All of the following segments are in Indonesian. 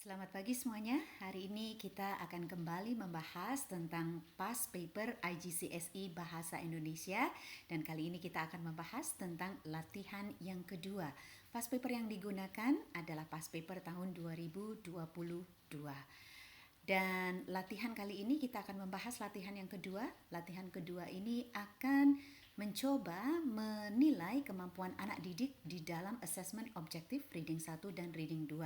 Selamat pagi semuanya. Hari ini kita akan kembali membahas tentang past paper IGCSE Bahasa Indonesia dan kali ini kita akan membahas tentang latihan yang kedua. Past paper yang digunakan adalah past paper tahun 2022. Dan latihan kali ini kita akan membahas latihan yang kedua. Latihan kedua ini akan mencoba menilai kemampuan anak didik di dalam assessment objektif reading 1 dan reading 2.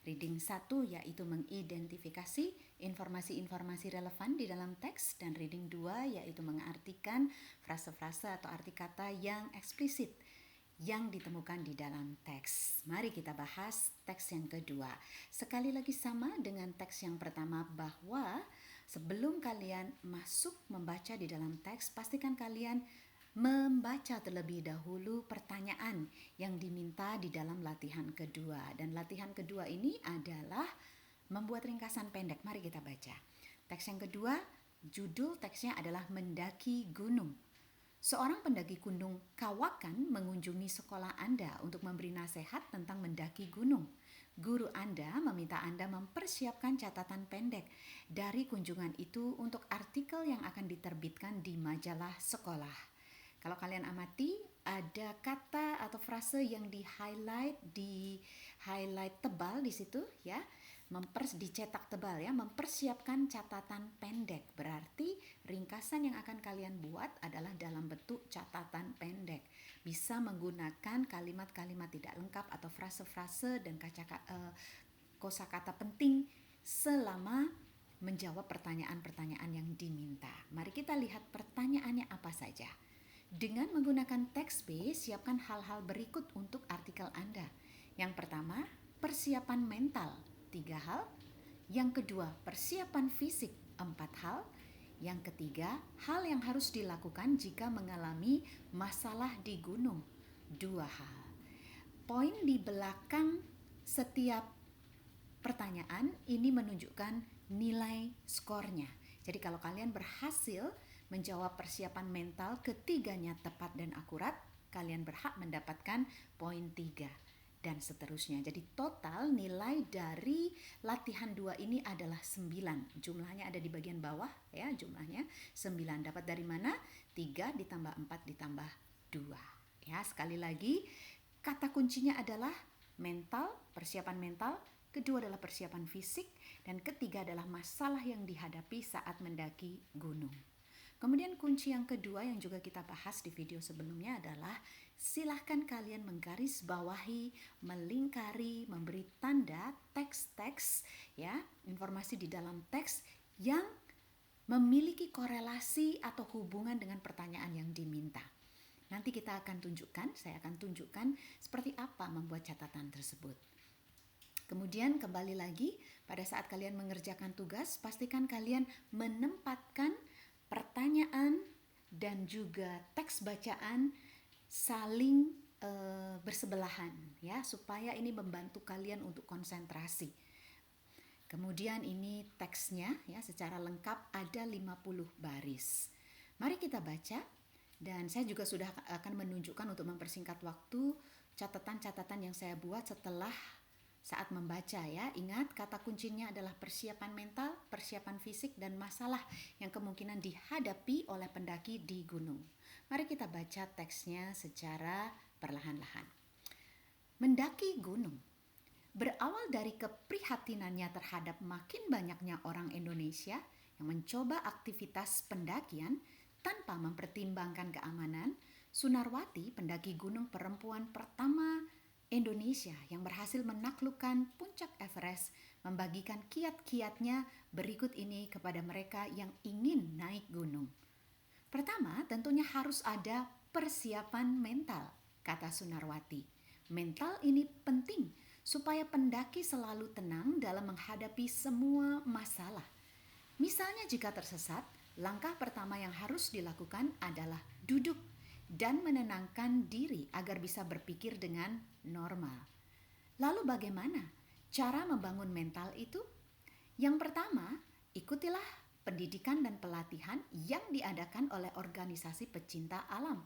Reading 1 yaitu mengidentifikasi informasi-informasi relevan di dalam teks dan reading 2 yaitu mengartikan frase-frase atau arti kata yang eksplisit yang ditemukan di dalam teks. Mari kita bahas teks yang kedua. Sekali lagi sama dengan teks yang pertama bahwa sebelum kalian masuk membaca di dalam teks, pastikan kalian membaca terlebih dahulu pertanyaan yang diminta di dalam latihan kedua. Dan latihan kedua ini adalah membuat ringkasan pendek. Mari kita baca. Teks yang kedua, judul teksnya adalah Mendaki Gunung. Seorang pendaki gunung Kawakan mengunjungi sekolah Anda untuk memberi nasihat tentang mendaki gunung. Guru Anda meminta Anda mempersiapkan catatan pendek dari kunjungan itu untuk artikel yang akan diterbitkan di majalah sekolah. Kalau kalian amati, ada kata atau frase yang di highlight tebal di situ ya. Dicetak tebal ya, mempersiapkan catatan pendek. Berarti ringkasan yang akan kalian buat adalah dalam bentuk catatan pendek. Bisa menggunakan kalimat-kalimat tidak lengkap atau frase-frase dan kosakata penting selama menjawab pertanyaan-pertanyaan yang diminta. Mari kita lihat pertanyaannya apa saja. Dengan menggunakan teks B, siapkan hal-hal berikut untuk artikel Anda. Yang pertama, persiapan mental, 3 hal. Yang kedua, persiapan fisik, 4 hal. Yang ketiga, hal yang harus dilakukan jika mengalami masalah di gunung, 2 hal. Poin di belakang setiap pertanyaan ini menunjukkan nilai skornya. Jadi kalau kalian berhasil menjawab persiapan mental ketiganya tepat dan akurat, kalian berhak mendapatkan poin 3 dan seterusnya. Jadi total nilai dari latihan 2 ini adalah 9. Jumlahnya ada di bagian bawah ya, jumlahnya 9. Dapat dari mana? 3 ditambah 4 ditambah 2. Ya, sekali lagi kata kuncinya adalah mental, persiapan mental. Kedua adalah persiapan fisik, dan ketiga adalah masalah yang dihadapi saat mendaki gunung. Kemudian kunci yang kedua yang juga kita bahas di video sebelumnya adalah silahkan kalian menggarisbawahi, melingkari, memberi tanda teks-teks ya, informasi di dalam teks yang memiliki korelasi atau hubungan dengan pertanyaan yang diminta. Nanti saya akan tunjukkan seperti apa membuat catatan tersebut. Kemudian kembali lagi, pada saat kalian mengerjakan tugas, pastikan kalian menempatkan pertanyaan dan juga teks bacaan saling bersebelahan ya, supaya ini membantu kalian untuk konsentrasi. Kemudian ini teksnya ya, secara lengkap ada 50 baris. Mari kita baca, dan saya juga sudah akan menunjukkan untuk mempersingkat waktu catatan-catatan yang saya buat setelah saat membaca ya. Ingat, kata kuncinya adalah persiapan mental, persiapan fisik, dan masalah yang kemungkinan dihadapi oleh pendaki di gunung. Mari kita baca teksnya secara perlahan-lahan. Mendaki gunung. Berawal dari keprihatinannya terhadap makin banyaknya orang Indonesia yang mencoba aktivitas pendakian tanpa mempertimbangkan keamanan, Sunarwati, pendaki gunung perempuan pertama Indonesia yang berhasil menaklukkan puncak Everest, membagikan kiat-kiatnya berikut ini kepada mereka yang ingin naik gunung. Pertama, tentunya harus ada persiapan mental, kata Sunarwati. Mental ini penting supaya pendaki selalu tenang dalam menghadapi semua masalah. Misalnya jika tersesat, langkah pertama yang harus dilakukan adalah duduk dan menenangkan diri agar bisa berpikir dengan normal. Lalu bagaimana cara membangun mental itu? Yang pertama, ikutilah pendidikan dan pelatihan yang diadakan oleh organisasi pecinta alam.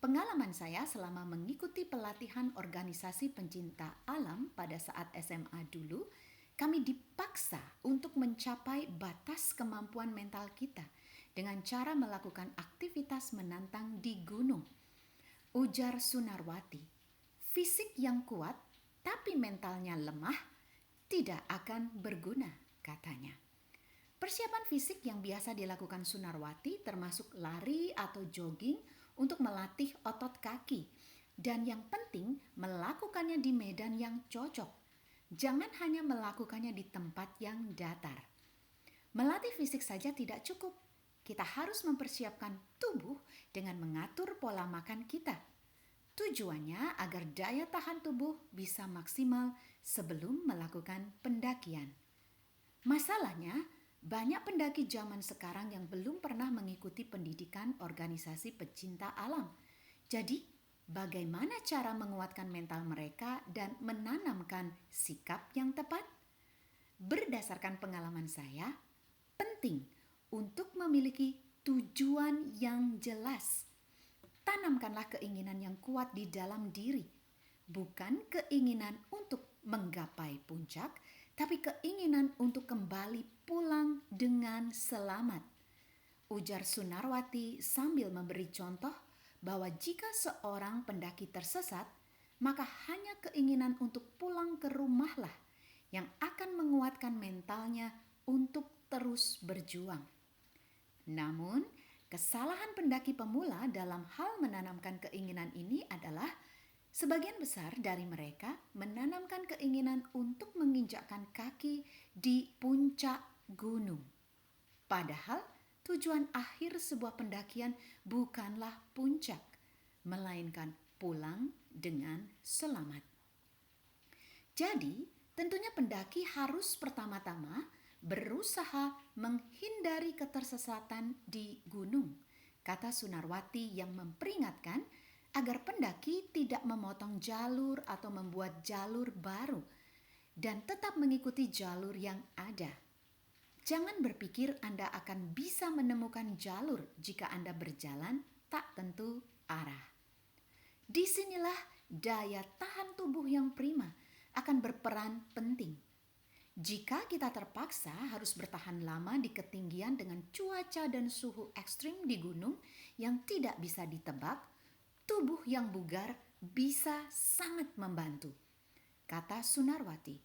Pengalaman saya selama mengikuti pelatihan organisasi pencinta alam pada saat SMA dulu, kami dipaksa untuk mencapai batas kemampuan mental kita dengan cara melakukan aktivitas menantang di gunung. Ujar Sunarwati, fisik yang kuat tapi mentalnya lemah tidak akan berguna, katanya. Persiapan fisik yang biasa dilakukan Sunarwati termasuk lari atau jogging untuk melatih otot kaki. Dan yang penting melakukannya di medan yang cocok. Jangan hanya melakukannya di tempat yang datar. Melatih fisik saja tidak cukup. Kita harus mempersiapkan tubuh dengan mengatur pola makan kita. Tujuannya agar daya tahan tubuh bisa maksimal sebelum melakukan pendakian. Masalahnya, banyak pendaki zaman sekarang yang belum pernah mengikuti pendidikan organisasi pecinta alam. Jadi, bagaimana cara menguatkan mental mereka dan menanamkan sikap yang tepat? Berdasarkan pengalaman saya, penting untuk memiliki tujuan yang jelas. Tanamkanlah keinginan yang kuat di dalam diri, bukan keinginan untuk menggapai puncak, tapi keinginan untuk kembali pulang dengan selamat. Ujar Sunarwati sambil memberi contoh bahwa jika seorang pendaki tersesat, maka hanya keinginan untuk pulang ke rumahlah yang akan menguatkan mentalnya untuk terus berjuang. Namun, kesalahan pendaki pemula dalam hal menanamkan keinginan ini adalah sebagian besar dari mereka menanamkan keinginan untuk menginjakkan kaki di puncak gunung. Padahal tujuan akhir sebuah pendakian bukanlah puncak, melainkan pulang dengan selamat. Jadi, tentunya pendaki harus pertama-tama berusaha menghindari ketersesatan di gunung, kata Sunarwati yang memperingatkan agar pendaki tidak memotong jalur atau membuat jalur baru dan tetap mengikuti jalur yang ada. Jangan berpikir Anda akan bisa menemukan jalur jika Anda berjalan tak tentu arah. Disinilah daya tahan tubuh yang prima akan berperan penting. Jika kita terpaksa harus bertahan lama di ketinggian dengan cuaca dan suhu ekstrim di gunung yang tidak bisa ditebak, tubuh yang bugar bisa sangat membantu, kata Sunarwati.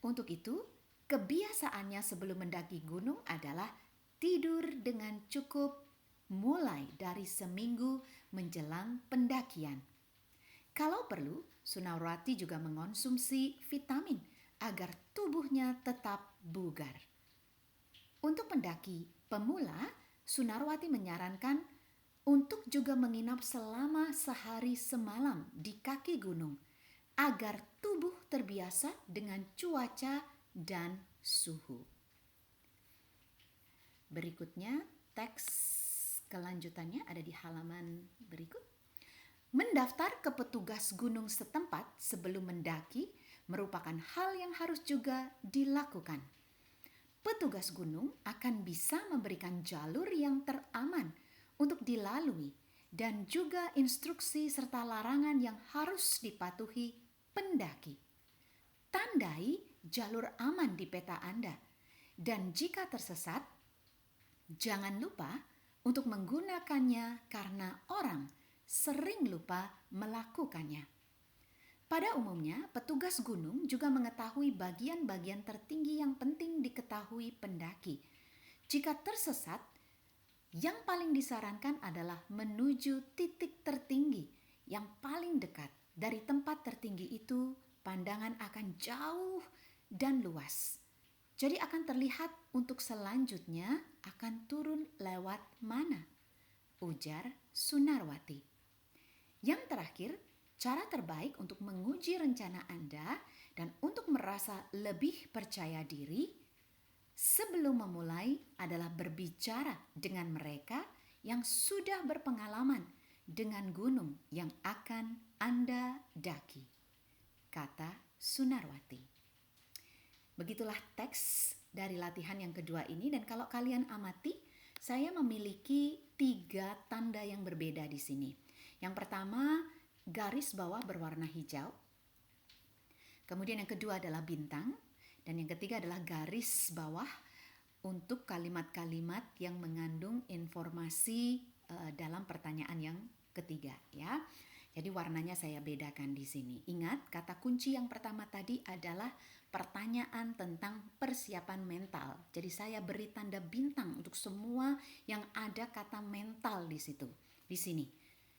Untuk itu, kebiasaannya sebelum mendaki gunung adalah tidur dengan cukup mulai dari seminggu menjelang pendakian. Kalau perlu, Sunarwati juga mengonsumsi vitamin agar tubuhnya tetap bugar. Untuk pendaki pemula, Sunarwati menyarankan untuk juga menginap selama sehari semalam di kaki gunung agar tubuh terbiasa dengan cuaca dan suhu. Berikutnya, teks kelanjutannya ada di halaman berikut. Mendaftar ke petugas gunung setempat sebelum mendaki merupakan hal yang harus juga dilakukan. Petugas gunung akan bisa memberikan jalur yang teraman untuk dilalui dan juga instruksi serta larangan yang harus dipatuhi pendaki. Tandai jalur aman di peta Anda dan jika tersesat, jangan lupa untuk menggunakannya karena orang sering lupa melakukannya. Pada umumnya, petugas gunung juga mengetahui bagian-bagian tertinggi yang penting diketahui pendaki. Jika tersesat, yang paling disarankan adalah menuju titik tertinggi yang paling dekat. Dari tempat tertinggi itu, pandangan akan jauh dan luas. Jadi akan terlihat untuk selanjutnya akan turun lewat mana, ujar Sunarwati. Yang terakhir, cara terbaik untuk menguji rencana Anda dan untuk merasa lebih percaya diri sebelum memulai adalah berbicara dengan mereka yang sudah berpengalaman dengan gunung yang akan Anda daki, kata Sunarwati. Begitulah teks dari latihan yang kedua ini, dan kalau kalian amati, saya memiliki 3 tanda yang berbeda di sini. Yang pertama, garis bawah berwarna hijau. Kemudian yang kedua adalah bintang. Dan yang ketiga adalah garis bawah untuk kalimat-kalimat yang mengandung informasi dalam pertanyaan yang ketiga ya. Jadi warnanya saya bedakan di sini. Ingat, kata kunci yang pertama tadi adalah pertanyaan tentang persiapan mental. Jadi saya beri tanda bintang untuk semua yang ada kata mental di situ. Di sini.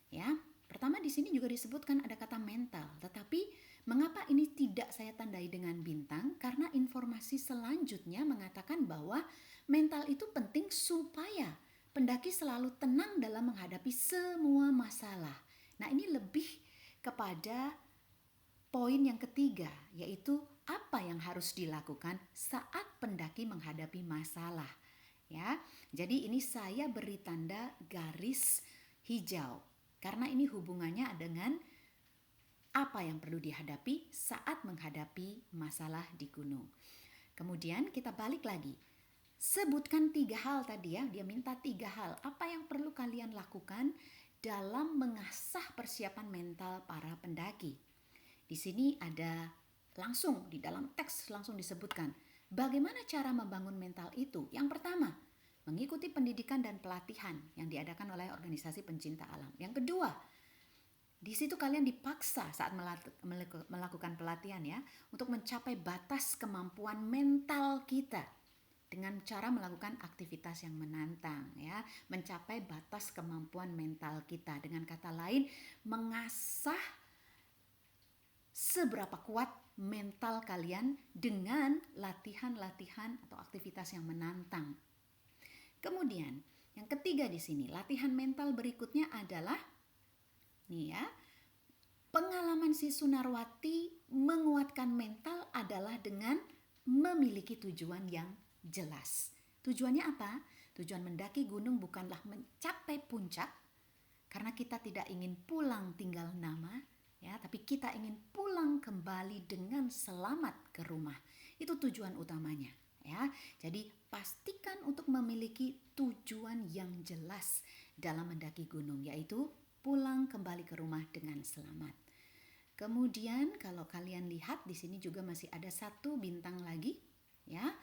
Ya. Pertama di sini juga disebutkan ada kata mental, tetapi mengapa ini tidak saya tandai dengan bintang? Karena informasi selanjutnya mengatakan bahwa mental itu penting supaya pendaki selalu tenang dalam menghadapi semua masalah. Nah, ini lebih kepada poin yang ketiga, yaitu apa yang harus dilakukan saat pendaki menghadapi masalah. Ya, jadi ini saya beri tanda garis hijau karena ini hubungannya dengan apa yang perlu dihadapi saat menghadapi masalah di gunung. Kemudian kita balik lagi. Sebutkan 3 hal tadi ya, dia minta 3 hal. Apa yang perlu kalian lakukan dalam mengasah persiapan mental para pendaki? Di sini ada langsung di dalam teks langsung disebutkan bagaimana cara membangun mental itu. Yang pertama, mengikuti pendidikan dan pelatihan yang diadakan oleh organisasi pencinta alam. Yang kedua, di situ kalian dipaksa saat melakukan pelatihan ya, untuk mencapai batas kemampuan mental kita dengan cara melakukan aktivitas yang menantang ya, mencapai batas kemampuan mental kita. Dengan kata lain, mengasah seberapa kuat mental kalian dengan latihan-latihan atau aktivitas yang menantang. Kemudian, yang ketiga di sini, latihan mental berikutnya adalah nih ya, pengalaman si Sunarwati menguatkan mental adalah dengan memiliki tujuan yang jelas. Tujuannya apa? Tujuan mendaki gunung bukanlah mencapai puncak, karena kita tidak ingin pulang tinggal nama, ya, tapi kita ingin pulang kembali dengan selamat ke rumah. Itu tujuan utamanya. Ya, jadi pastikan untuk memiliki tujuan yang jelas dalam mendaki gunung, yaitu pulang kembali ke rumah dengan selamat. Kemudian kalau kalian lihat di sini juga masih ada 1 bintang lagi, ya.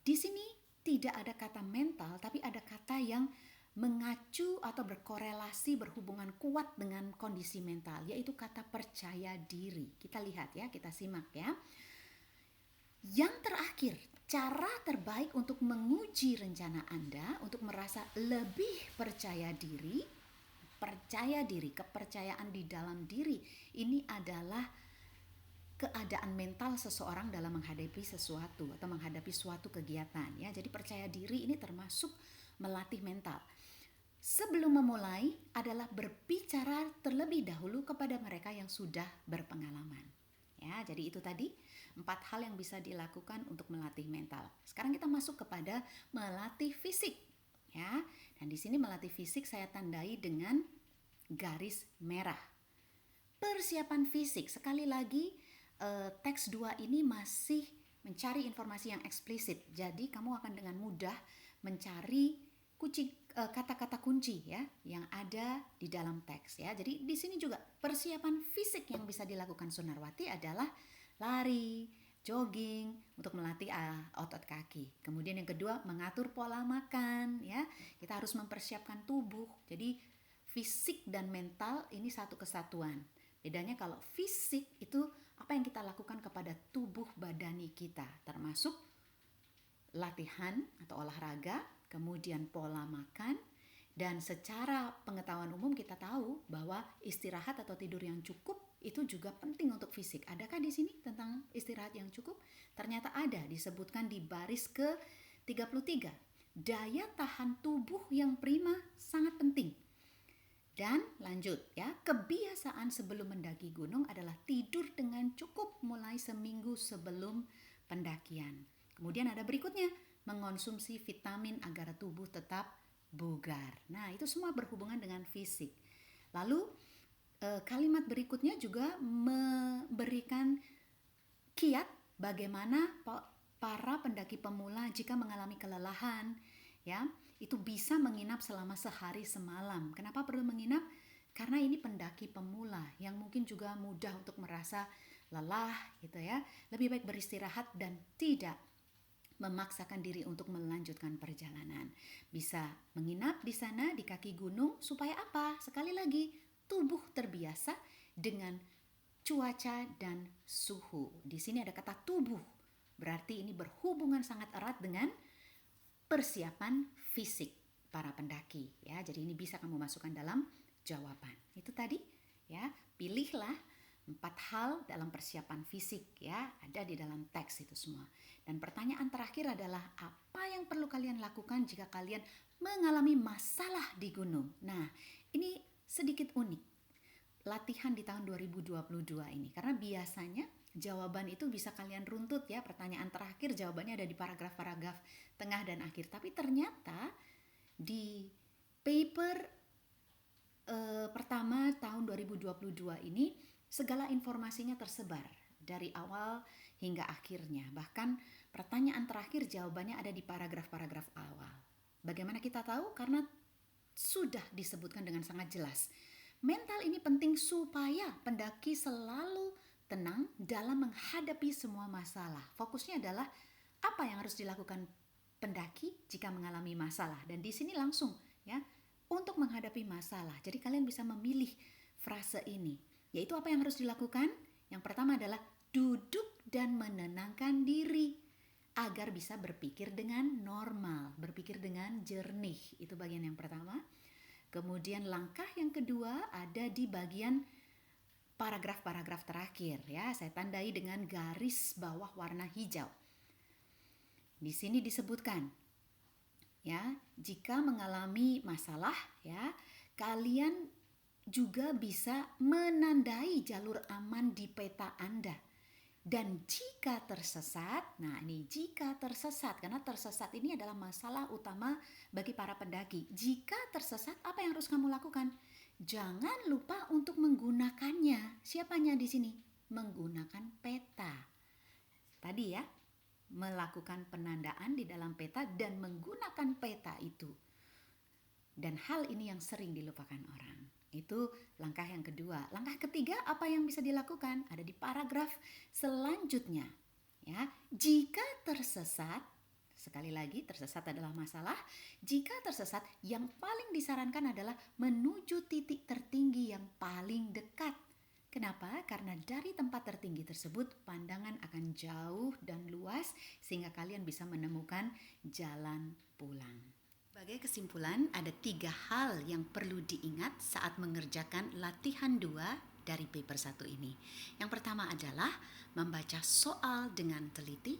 Di sini tidak ada kata mental, tapi ada kata yang mengacu atau berkorelasi berhubungan kuat dengan kondisi mental, yaitu kata percaya diri. Kita lihat ya, kita simak ya. Yang terakhir, cara terbaik untuk menguji rencana Anda untuk merasa lebih percaya diri, kepercayaan di dalam diri, ini adalah keadaan mental seseorang dalam menghadapi sesuatu atau menghadapi suatu kegiatan ya. Jadi percaya diri ini termasuk melatih mental. Sebelum memulai adalah berbicara terlebih dahulu kepada mereka yang sudah berpengalaman. Ya, jadi itu tadi 4 hal yang bisa dilakukan untuk melatih mental. Sekarang kita masuk kepada melatih fisik, ya. Dan di sini melatih fisik saya tandai dengan garis merah. Persiapan fisik, sekali lagi teks 2 ini masih mencari informasi yang eksplisit. Jadi kamu akan dengan mudah mencari kata-kata kunci ya yang ada di dalam teks ya. Jadi di sini juga persiapan fisik yang bisa dilakukan Sunarwati adalah lari, jogging untuk melatih otot kaki. Kemudian yang kedua, mengatur pola makan ya. Kita harus mempersiapkan tubuh. Jadi fisik dan mental ini satu kesatuan. Bedanya kalau fisik itu apa yang kita lakukan kepada tubuh badani kita, termasuk latihan atau olahraga, kemudian pola makan, dan secara pengetahuan umum kita tahu bahwa istirahat atau tidur yang cukup itu juga penting untuk fisik. Adakah di sini tentang istirahat yang cukup? Ternyata ada, disebutkan di baris ke-33. Daya tahan tubuh yang prima sangat penting. Dan lanjut ya, kebiasaan sebelum mendaki gunung adalah tidur dengan cukup mulai seminggu sebelum pendakian. Kemudian ada berikutnya, mengonsumsi vitamin agar tubuh tetap bugar. Nah, itu semua berhubungan dengan fisik. Lalu kalimat berikutnya juga memberikan kiat bagaimana para pendaki pemula jika mengalami kelelahan, ya, itu bisa menginap selama sehari semalam. Kenapa perlu menginap? Karena ini pendaki pemula yang mungkin juga mudah untuk merasa lelah gitu ya, lebih baik beristirahat dan tidak memaksakan diri untuk melanjutkan perjalanan. Bisa menginap di sana di kaki gunung supaya apa? Sekali lagi, tubuh terbiasa dengan cuaca dan suhu. Di sini ada kata tubuh. Berarti ini berhubungan sangat erat dengan persiapan fisik para pendaki ya. Jadi ini bisa kamu masukkan dalam jawaban. Itu tadi ya, pilihlah 4 hal dalam persiapan fisik ya, ada di dalam teks itu semua. Dan pertanyaan terakhir adalah apa yang perlu kalian lakukan jika kalian mengalami masalah di gunung. Nah, ini sedikit unik. Latihan di tahun 2022 ini karena biasanya jawaban itu bisa kalian runtut ya, pertanyaan terakhir jawabannya ada di paragraf-paragraf tengah dan akhir. Tapi ternyata di paper pertama tahun 2022 ini segala informasinya tersebar dari awal hingga akhirnya. Bahkan pertanyaan terakhir jawabannya ada di paragraf-paragraf awal. Bagaimana kita tahu? Karena sudah disebutkan dengan sangat jelas. Mental ini penting supaya pendaki selalu tenang dalam menghadapi semua masalah. Fokusnya adalah apa yang harus dilakukan pendaki jika mengalami masalah. Dan di sini langsung ya, untuk menghadapi masalah. Jadi kalian bisa memilih frase ini. Yaitu apa yang harus dilakukan? Yang pertama adalah duduk dan menenangkan diri agar bisa berpikir dengan normal, berpikir dengan jernih. Itu bagian yang pertama. Kemudian langkah yang kedua ada di bagian paragraf-paragraf terakhir ya. Saya tandai dengan garis bawah warna hijau. Di sini disebutkan ya, jika mengalami masalah ya, kalian juga bisa menandai jalur aman di peta Anda. Dan jika tersesat, nah ini jika tersesat, karena tersesat ini adalah masalah utama bagi para pendaki. Jika tersesat, apa yang harus kamu lakukan? Jangan lupa untuk menggunakannya. Siapanya di sini? Menggunakan peta. Tadi ya, melakukan penandaan di dalam peta dan menggunakan peta itu. Dan hal ini yang sering dilupakan orang. Itu langkah yang kedua. Langkah ketiga apa yang bisa dilakukan? Ada di paragraf selanjutnya. Ya, jika tersesat, sekali lagi tersesat adalah masalah. Jika tersesat, yang paling disarankan adalah menuju titik tertinggi yang paling dekat. Kenapa? Karena dari tempat tertinggi tersebut pandangan akan jauh dan luas sehingga kalian bisa menemukan jalan pulang. Sebagai kesimpulan, ada 3 hal yang perlu diingat saat mengerjakan latihan 2 dari paper 1 ini. Yang pertama adalah membaca soal dengan teliti.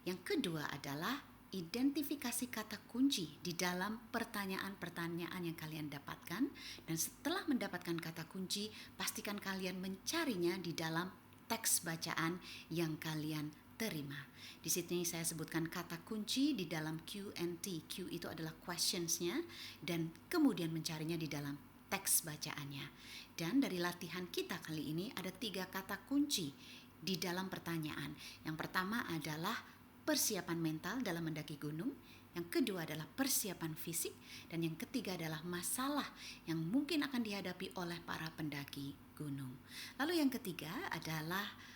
Yang kedua adalah identifikasi kata kunci di dalam pertanyaan-pertanyaan yang kalian dapatkan. Dan setelah mendapatkan kata kunci, pastikan kalian mencarinya di dalam teks bacaan yang kalian terima. Di sini saya sebutkan kata kunci di dalam Q&T. Q itu adalah questionsnya dan kemudian mencarinya di dalam teks bacaannya. Dan dari latihan kita kali ini ada 3 kata kunci di dalam pertanyaan. Yang pertama adalah persiapan mental dalam mendaki gunung. Yang kedua adalah persiapan fisik. Dan yang ketiga adalah masalah yang mungkin akan dihadapi oleh para pendaki gunung. Lalu yang ketiga adalah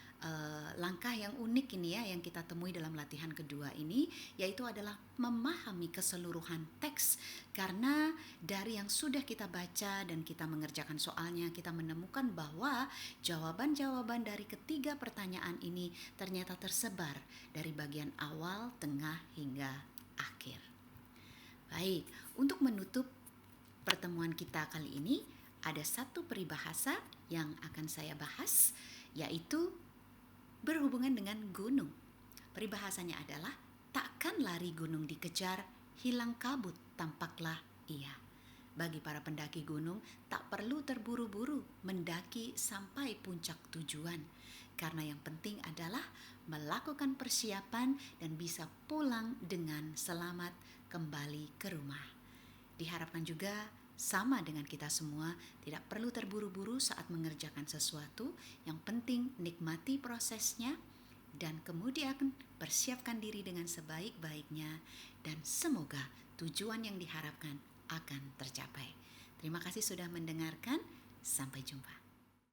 langkah yang unik ini ya yang kita temui dalam latihan kedua ini, yaitu adalah memahami keseluruhan teks. Karena dari yang sudah kita baca dan kita mengerjakan soalnya, kita menemukan bahwa jawaban-jawaban dari ketiga pertanyaan ini ternyata tersebar dari bagian awal, tengah hingga akhir. Baik, untuk menutup pertemuan kita kali ini ada satu peribahasa yang akan saya bahas, yaitu berhubungan dengan gunung. Peribahasanya adalah takkan lari gunung dikejar, hilang kabut tampaklah ia. Bagi para pendaki gunung tak perlu terburu-buru mendaki sampai puncak tujuan, karena yang penting adalah melakukan persiapan dan bisa pulang dengan selamat kembali ke rumah. Diharapkan juga sama dengan kita semua, tidak perlu terburu-buru saat mengerjakan sesuatu. Yang penting nikmati prosesnya dan kemudian persiapkan diri dengan sebaik-baiknya dan semoga tujuan yang diharapkan akan tercapai. Terima kasih sudah mendengarkan. Sampai jumpa.